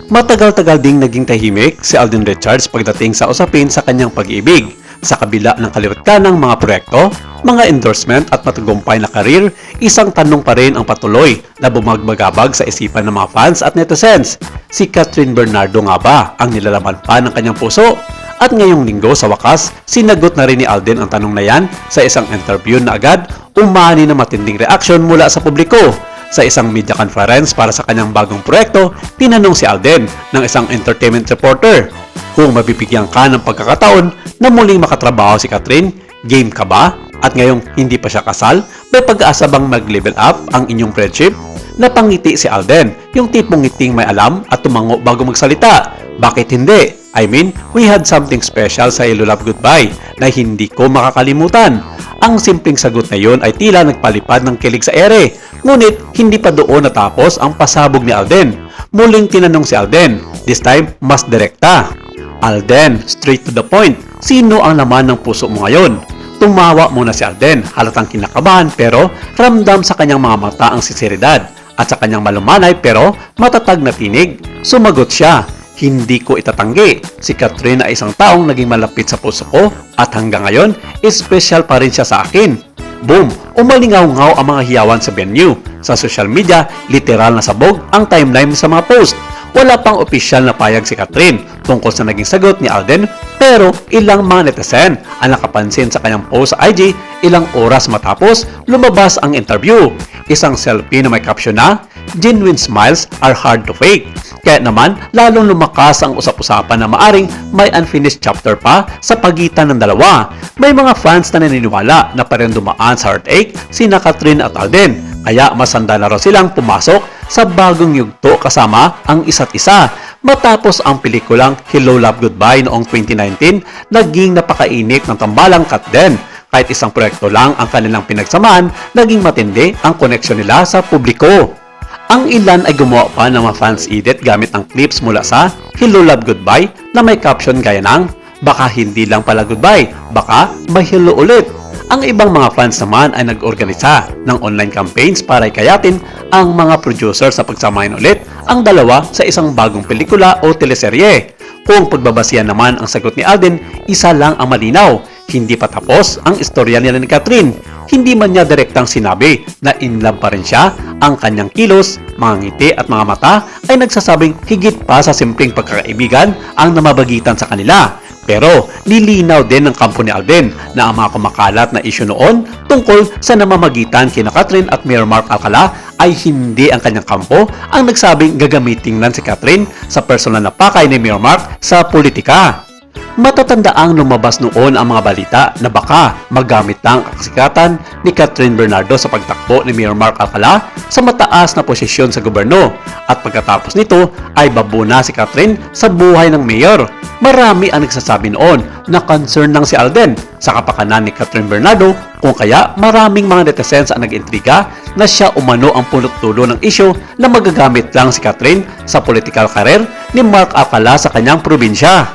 Matagal-tagal ding naging tahimik si Alden Richards pagdating sa usapin sa kanyang pag-ibig. Sa kabila ng kaliwat ng mga proyekto, mga endorsement at matagumpay na karir, isang tanong pa rin ang patuloy na bumagbagabag sa isipan ng mga fans at netizens. Si Catherine Bernardo nga ba ang nilalaman pa ng kanyang puso? At ngayong linggo sa wakas, sinagot na rin ni Alden ang tanong na yan sa isang interview na agad umani ng matinding reaksyon mula sa publiko. Sa isang media conference para sa kanyang bagong proyekto, tinanong si Alden ng isang entertainment reporter, kung mabibigyan ka ng pagkakataon na muling makatrabaho si Catherine, game ka ba? At ngayong hindi pa siya kasal, may pag-asa bang mag-level up ang inyong friendship? Napangiti si Alden, yung tipong ngiting may alam at tumango bago magsalita. Bakit hindi? I mean, we had something special sa Hello Love Goodbye na hindi ko makakalimutan. Ang simpleng sagot na yun ay tila nagpalipad ng kilig sa ere. Ngunit, hindi pa doon natapos ang pasabog ni Alden. Muling tinanong si Alden, this time mas direkta. Alden, straight to the point, sino ang laman ng puso mo ngayon? Tumawa muna si Alden, halatang kinakabahan pero ramdam sa kanyang mga mata ang sinseridad. At sa kanyang malumanay pero matatag na tinig, sumagot siya, hindi ko itatanggi. Si Catherine ay isang taong naging malapit sa puso ko at hanggang ngayon, special pa rin siya sa akin. Boom! Umalingaw-ngaw ang mga hiyawan sa venue. Sa social media, literal na sabog ang timeline sa mga post. Wala pang opisyal na payag si Catherine tungkol sa naging sagot ni Alden pero ilang mga netizen ang nakapansin sa kanyang post sa IG ilang oras matapos lumabas ang interview. Isang selfie na may caption na, "Genuine smiles are hard to fake." Kaya naman, lalong lumakas ang usap-usapan na maaring may unfinished chapter pa sa pagitan ng dalawa. May mga fans na naniniwala na parang dumaan sa heartache sina Catherine at Alden. Kaya masanda na raw silang pumasok sa bagong yugto kasama ang isa't isa. Matapos ang pelikulang Hello Love Goodbye noong 2019, naging napakainit ng tambalang Catden. Kahit isang proyekto lang ang kanilang pinagsamahan, naging matindi ang koneksyon nila sa publiko. Ang ilan ay gumawa pa ng mga fans edit gamit ang clips mula sa Hello Love Goodbye na may caption gaya ng, "Baka hindi lang pala goodbye, baka may hello ulit." Ang ibang mga fans naman ay nag-organisa ng online campaigns para ikayatin ang mga producer sa pagsamahin ulit ang dalawa sa isang bagong pelikula o teleserye. Kung pagbabasihan naman ang sagot ni Alden, isa lang ang malinaw. Hindi pa tapos ang istorya nila ni Catherine. Hindi man niya direktang sinabi na in love pa rin siya, ang kanyang kilos, mga ngiti at mga mata ay nagsasabing higit pa sa simpleng pagkakaibigan ang namabagitan sa kanila. Pero nilinaw din ng kampo ni Alden na ang mga kumakalat na isyu noon tungkol sa namamagitan kina Catherine at Mayor Mark Alcala ay hindi ang kanyang kampo ang nagsabing gagamitin lang si Catherine sa personal na pakay ni Mayor Mark sa politika. Matatandaang lumabas noon ang mga balita na baka magamit lang ang kasikatan ni Catherine Bernardo sa pagtakbo ni Mayor Mark Alcala sa mataas na posisyon sa gobyerno at pagkatapos nito ay babuna si Catherine sa buhay ng mayor. Marami ang nagsasabi noon na concern lang si Alden sa kapakanan ni Catherine Bernardo kung kaya maraming mga netizens ang nag-intriga na siya umano ang punot-dulo ng isyu na magagamit lang si Catherine sa political career ni Mark Alcala sa kanyang probinsya.